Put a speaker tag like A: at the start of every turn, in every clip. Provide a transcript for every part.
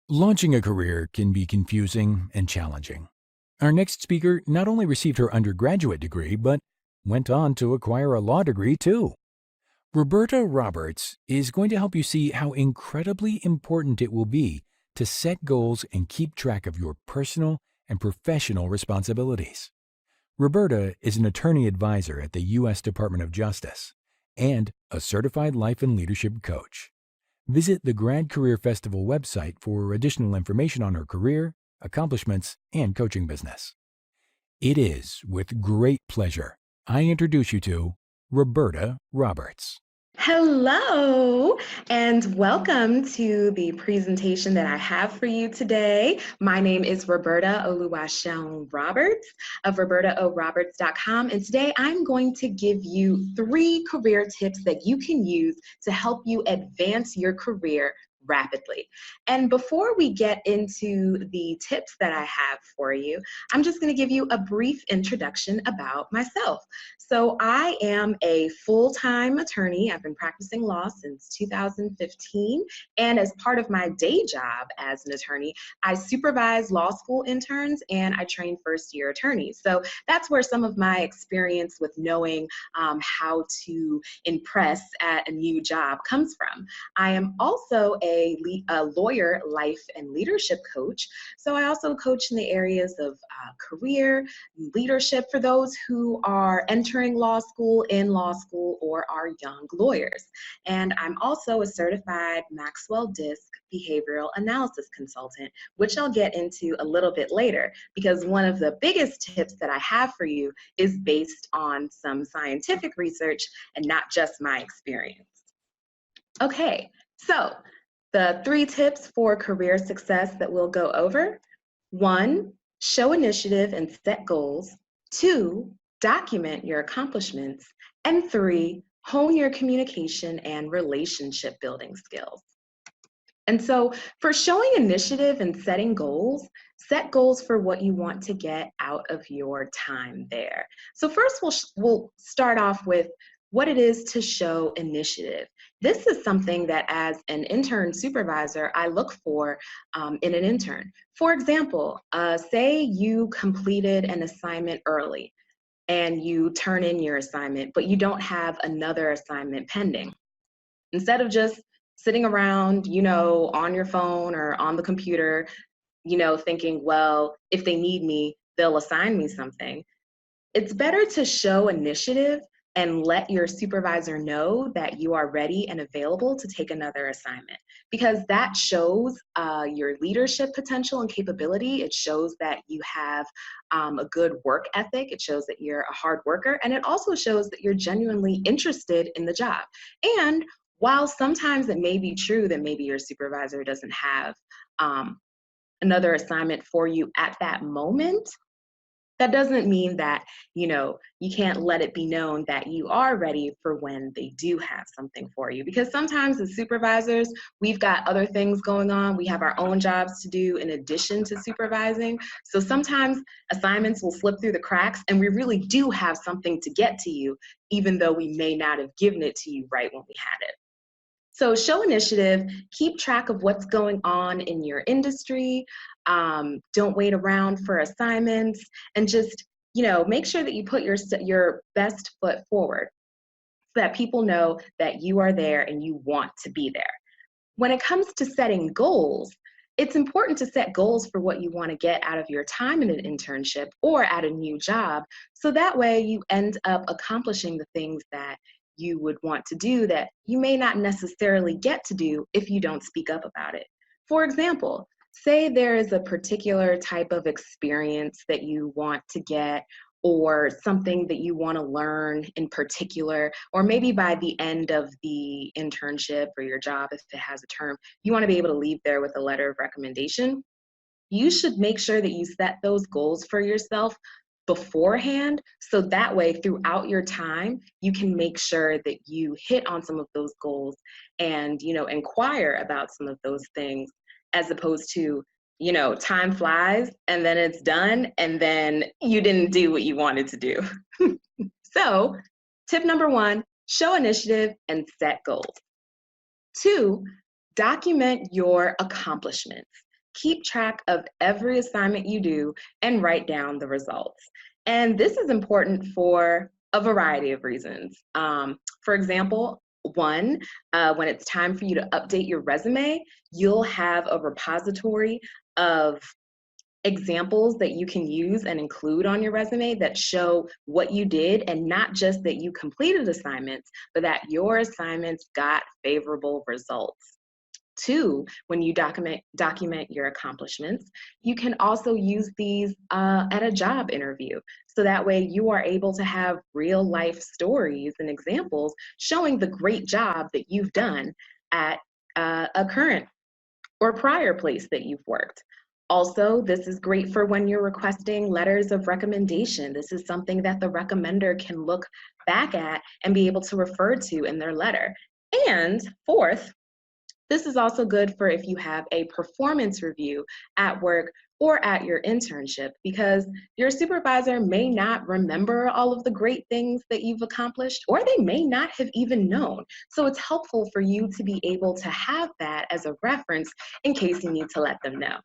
A: Launching a career can be confusing and challenging. Our next speaker not only received her undergraduate degree, but went on to acquire a law degree too. Roberta Roberts is going to help you see how incredibly important it will be to set goals and keep track of your personal and professional responsibilities. Roberta is an attorney advisor at the U.S. Department of Justice and a certified life and leadership coach. Visit the Grad Career Festival website for additional information on her career, accomplishments, and coaching business. It is with great pleasure I introduce you to Roberta Roberts.
B: Hello, and welcome to the presentation that I have for you today. My name is Roberta Oluwaseun Roberts of robertaoroberts.com, and today I'm going to give you 3 career tips that you can use to help you advance your career rapidly. And before we get into the tips that I have for you, I'm just going to give you a brief introduction about myself. So I am a full-time attorney. I've been practicing law since 2015. And as part of my day job as an attorney, I supervise law school interns and I train first-year attorneys. So that's where some of my experience with knowing how to impress at a new job comes from. I am also a lawyer, life, and leadership coach. So I also coach in the areas of career, leadership for those who are entering law school, in law school, or are young lawyers. And I'm also a certified Maxwell Disc behavioral analysis consultant, which I'll get into a little bit later, because one of the biggest tips that I have for you is based on some scientific research and not just my experience. Okay, so the 3 tips for career success that we'll go over: 1, show initiative and set goals. 2, document your accomplishments. And 3, hone your communication and relationship building skills. And so for showing initiative and setting goals, set goals for what you want to get out of your time there. So first we'll start off with what it is to show initiative. This is something that as an intern supervisor, I look for in an intern. For example, say you completed an assignment early and you turn in your assignment, but you don't have another assignment pending. Instead of just sitting around, on your phone or on the computer, thinking, well, if they need me, they'll assign me something. It's better to show initiative and let your supervisor know that you are ready and available to take another assignment, because that shows your leadership potential and capability. It shows that you have a good work ethic. It shows that you're a hard worker, and it also shows that you're genuinely interested in the job. And while sometimes it may be true that maybe your supervisor doesn't have another assignment for you at that moment, that doesn't mean that, you can't let it be known that you are ready for when they do have something for you. Because sometimes as supervisors, we've got other things going on. We have our own jobs to do in addition to supervising. So sometimes assignments will slip through the cracks and we really do have something to get to you, even though we may not have given it to you right when we had it. So show initiative, keep track of what's going on in your industry. Don't wait around for assignments, and just, make sure that you put your best foot forward so that people know that you are there and you want to be there. When it comes to setting goals, it's important to set goals for what you want to get out of your time in an internship or at a new job, so that way you end up accomplishing the things that you would want to do that you may not necessarily get to do if you don't speak up about it. For example, say there is a particular type of experience that you want to get, or something that you want to learn in particular, or maybe by the end of the internship or your job, if it has a term, you want to be able to leave there with a letter of recommendation. You should make sure that you set those goals for yourself beforehand, so that way throughout your time you can make sure that you hit on some of those goals and inquire about some of those things, as opposed to time flies and then it's done and then you didn't do what you wanted to do. So tip number 1, show initiative and set goals. 2, document your accomplishments. keep track of every assignment you do and write down the results. And this is important for a variety of reasons. For example, one, when it's time for you to update your resume, you'll have a repository of examples that you can use and include on your resume that show what you did, and not just that you completed assignments, but that your assignments got favorable results. Two, when you document your accomplishments, you can also use these at a job interview. So that way you are able to have real life stories and examples showing the great job that you've done at a current or prior place that you've worked. Also, this is great for when you're requesting letters of recommendation. This is something that the recommender can look back at and be able to refer to in their letter. And fourth, this is also good for if you have a performance review at work or at your internship, because your supervisor may not remember all of the great things that you've accomplished, or they may not have even known. So it's helpful for you to be able to have that as a reference in case you need to let them know.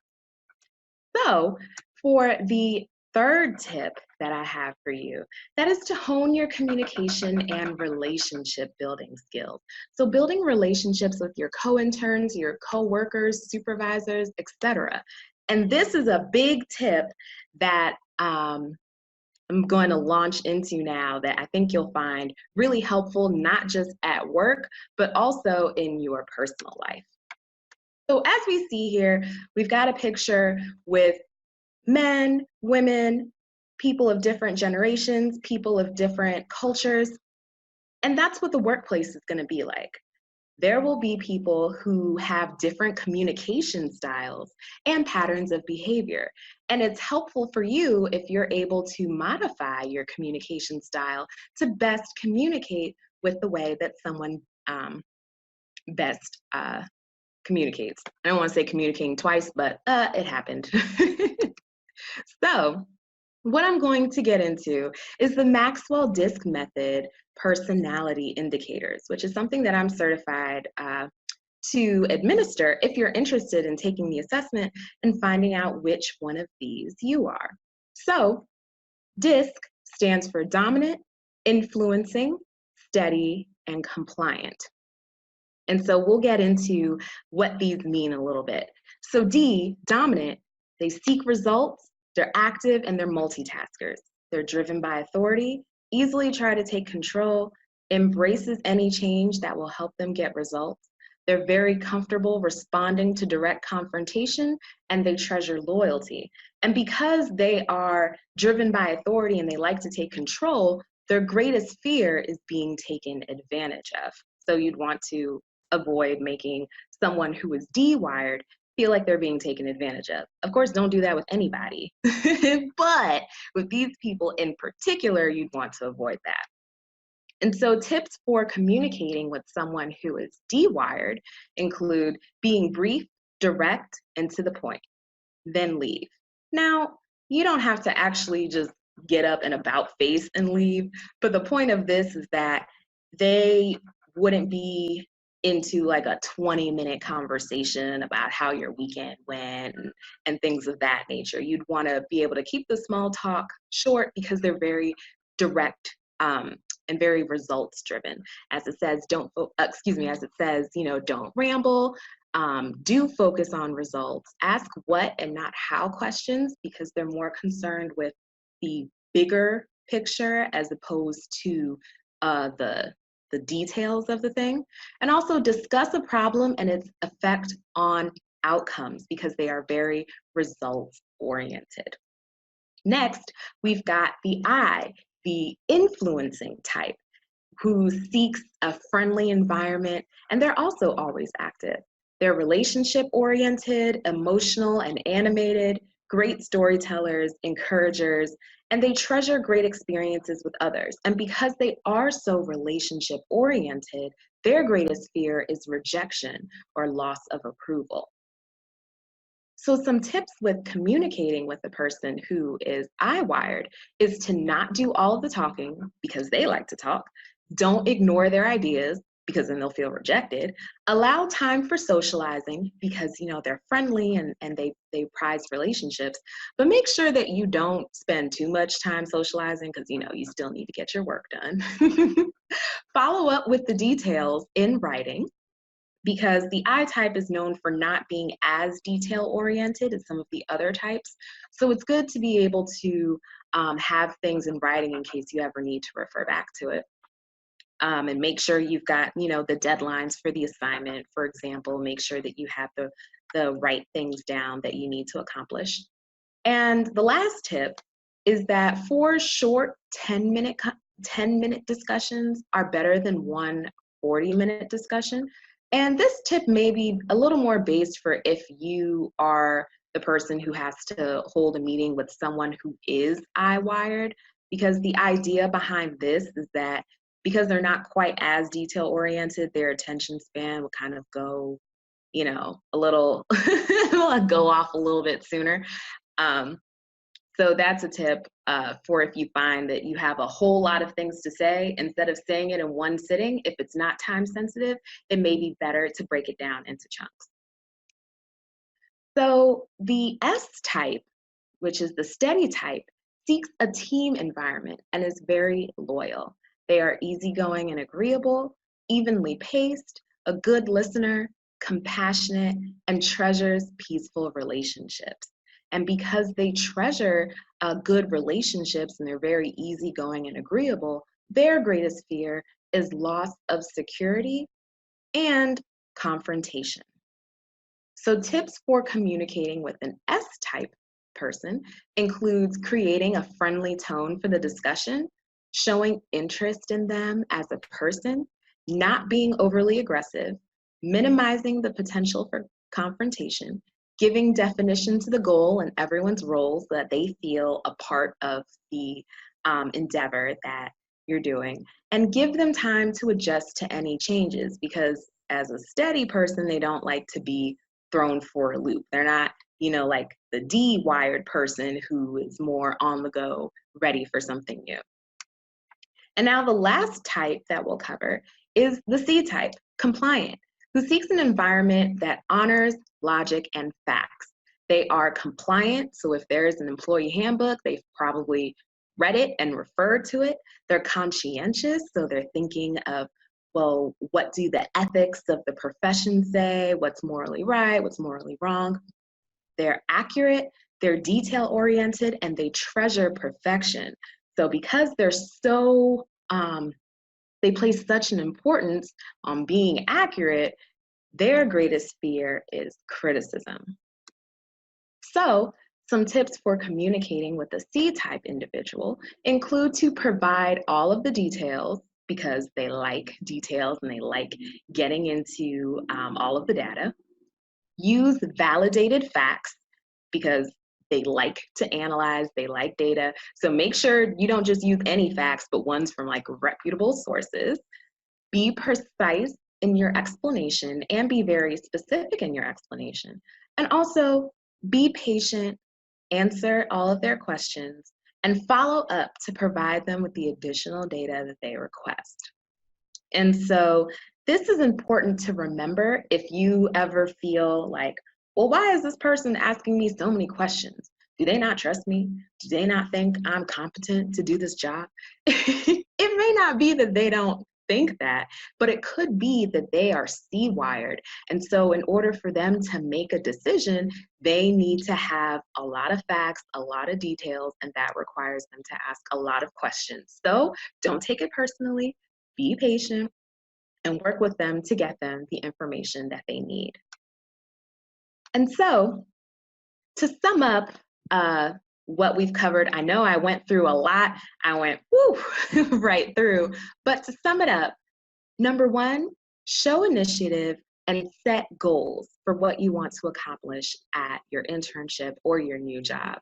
B: So for the third tip that I have for you, that is to hone your communication and relationship building skills. So building relationships with your co-interns, your co-workers, supervisors, etc. And this is a big tip that I'm going to launch into now that I think you'll find really helpful, not just at work, but also in your personal life. So as we see here, we've got a picture with men, women, people of different generations, people of different cultures, and that's what the workplace is going to be like. There will be people who have different communication styles and patterns of behavior. And it's helpful for you if you're able to modify your communication style to best communicate with the way that someone best communicates. I don't want to say communicating twice, but it happened. So what I'm going to get into is the Maxwell Disc Method personality indicators, which is something that I'm certified to administer if you're interested in taking the assessment and finding out which one of these you are. So DISC stands for dominant, influencing, steady, and compliant. And so we'll get into what these mean a little bit. So D, dominant, they seek results, they're active, and they're multitaskers. They're driven by authority, easily try to take control, embraces any change that will help them get results. They're very comfortable responding to direct confrontation, and they treasure loyalty. And because they are driven by authority and they like to take control, their greatest fear is being taken advantage of. So you'd want to avoid making someone who is D-wired feel like they're being taken advantage of. Of course, don't do that with anybody, but with these people in particular, you'd want to avoid that. And so tips for communicating with someone who is D-wired include being brief, direct, and to the point, then leave. Now, you don't have to actually just get up and about face and leave, but the point of this is that they wouldn't be into like a 20-minute conversation about how your weekend went and things of that nature. You'd want to be able to keep the small talk short because they're very direct and very results driven. As it says, don't ramble. Do focus on results. Ask what and not how questions, because they're more concerned with the bigger picture as opposed to the details of the thing. And also discuss a problem and its effect on outcomes, because they are very results oriented. Next, we've got the I, the influencing type, who seeks a friendly environment, and they're also always active. They're relationship oriented, emotional and animated, great storytellers, encouragers, and they treasure great experiences with others. And because they are so relationship oriented, their greatest fear is rejection or loss of approval. So some tips with communicating with a person who is I-wired is to not do all of the talking because they like to talk. Don't ignore their ideas, because then they'll feel rejected. Allow time for socializing because they're friendly and they prize relationships, but make sure that you don't spend too much time socializing because you still need to get your work done. Follow up with the details in writing because the I type is known for not being as detail oriented as some of the other types. So it's good to be able to have things in writing in case you ever need to refer back to it. And make sure you've got, the deadlines for the assignment, for example. Make sure that you have the right things down that you need to accomplish. And the last tip is that 4 short 10-minute discussions are better than one 40-minute discussion. And this tip may be a little more based for if you are the person who has to hold a meeting with someone who is eye-wired, because the idea behind this is that because they're not quite as detail-oriented, their attention span will kind of go, a little, go off a little bit sooner. So that's a tip for if you find that you have a whole lot of things to say, instead of saying it in one sitting, if it's not time sensitive, it may be better to break it down into chunks. So the S type, which is the steady type, seeks a team environment and is very loyal. They are easygoing and agreeable, evenly paced, a good listener, compassionate, and treasures peaceful relationships. And because they treasure good relationships and they're very easygoing and agreeable, their greatest fear is loss of security and confrontation. So tips for communicating with an S-type person includes creating a friendly tone for the discussion, showing interest in them as a person, not being overly aggressive, minimizing the potential for confrontation, giving definition to the goal and everyone's roles so that they feel a part of the endeavor that you're doing, and give them time to adjust to any changes, because as a steady person, they don't like to be thrown for a loop. They're not, like the D-wired person who is more on the go, ready for something new. And now the last type that we'll cover is the C type, compliant, who seeks an environment that honors logic and facts. They are compliant, so if there is an employee handbook, they've probably read it and referred to it. They're conscientious, so they're thinking of, well, what do the ethics of the profession say? What's morally right? What's morally wrong? They're accurate, they're detail-oriented, and they treasure perfection. So because they're so, they place such an importance on being accurate, their greatest fear is criticism. So some tips for communicating with a C-type individual include to provide all of the details, because they like details and they like getting into all of the data. Use validated facts because they like to analyze, they like data. So make sure you don't just use any facts, but ones from like reputable sources. Be precise in your explanation and be very specific in your explanation. And also be patient, answer all of their questions, and follow up to provide them with the additional data that they request. And so this is important to remember if you ever feel like, well, why is this person asking me so many questions? Do they not trust me? Do they not think I'm competent to do this job? It may not be that they don't think that, but it could be that they are C-wired. And so in order for them to make a decision, they need to have a lot of facts, a lot of details, and that requires them to ask a lot of questions. So don't take it personally, be patient, and work with them to get them the information that they need. And so to sum up what we've covered, I know I went through a lot. I went right through, but to sum it up, number one, show initiative and set goals for what you want to accomplish at your internship or your new job.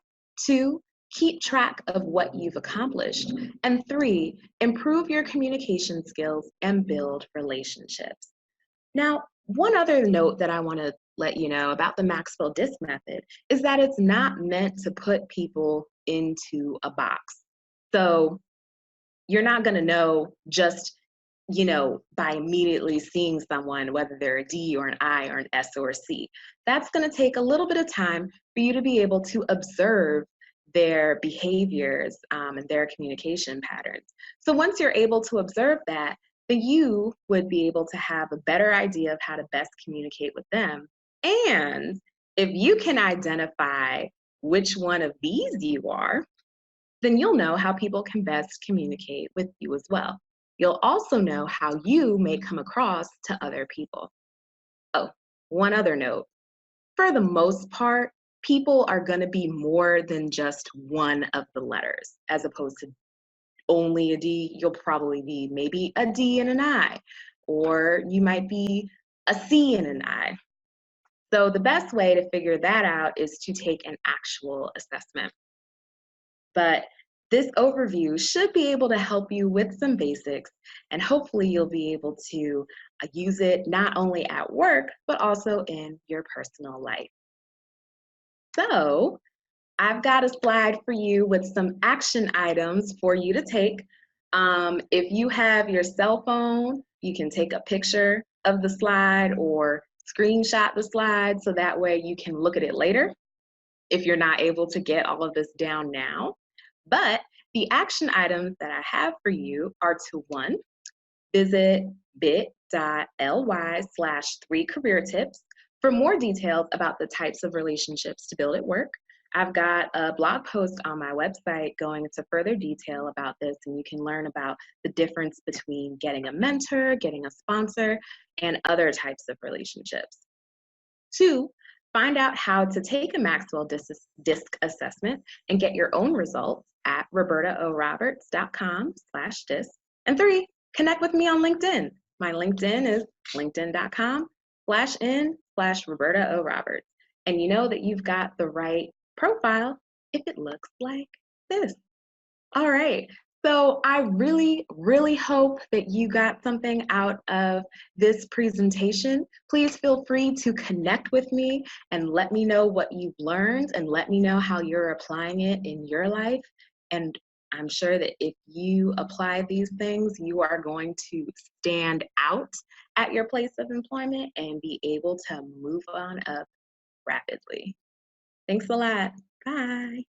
B: 2, keep track of what you've accomplished. And 3, improve your communication skills and build relationships. Now, one other note that I want to let you know about the Maxwell-Disc method is that it's not meant to put people into a box. So you're not going to know just by immediately seeing someone, whether they're a D or an I or an S or a C. That's going to take a little bit of time for you to be able to observe their behaviors and their communication patterns. So once you're able to observe that, then you would be able to have a better idea of how to best communicate with them. And if you can identify which one of these you are, then you'll know how people can best communicate with you as well. You'll also know how you may come across to other people. Oh, one other note. For the most part, people are going to be more than just one of the letters, as opposed to only a D. You'll probably be maybe a D and an I, or you might be a C and an I. So the best way to figure that out is to take an actual assessment. But this overview should be able to help you with some basics, and hopefully you'll be able to use it not only at work, but also in your personal life. So I've got a slide for you with some action items for you to take. If you have your cell phone, you can take a picture of the slide or screenshot the slide so that way you can look at it later if you're not able to get all of this down now. But the action items that I have for you are to one, visit bit.ly/3careertips for more details about the types of relationships to build at work. I've got a blog post on my website going into further detail about this, and you can learn about the difference between getting a mentor, getting a sponsor, and other types of relationships. Two, find out how to take a Maxwell DISC assessment and get your own results at robertaoroberts.com/DISC. And three, connect with me on LinkedIn. My LinkedIn is linkedin.com/in/Roberta O. Roberts. And you know that you've got the right profile if it looks like this. All right. So I really, really hope that you got something out of this presentation. Please feel free to connect with me and let me know what you've learned and let me know how you're applying it in your life. And I'm sure that if you apply these things, you are going to stand out at your place of employment and be able to move on up rapidly. Thanks a lot. Bye.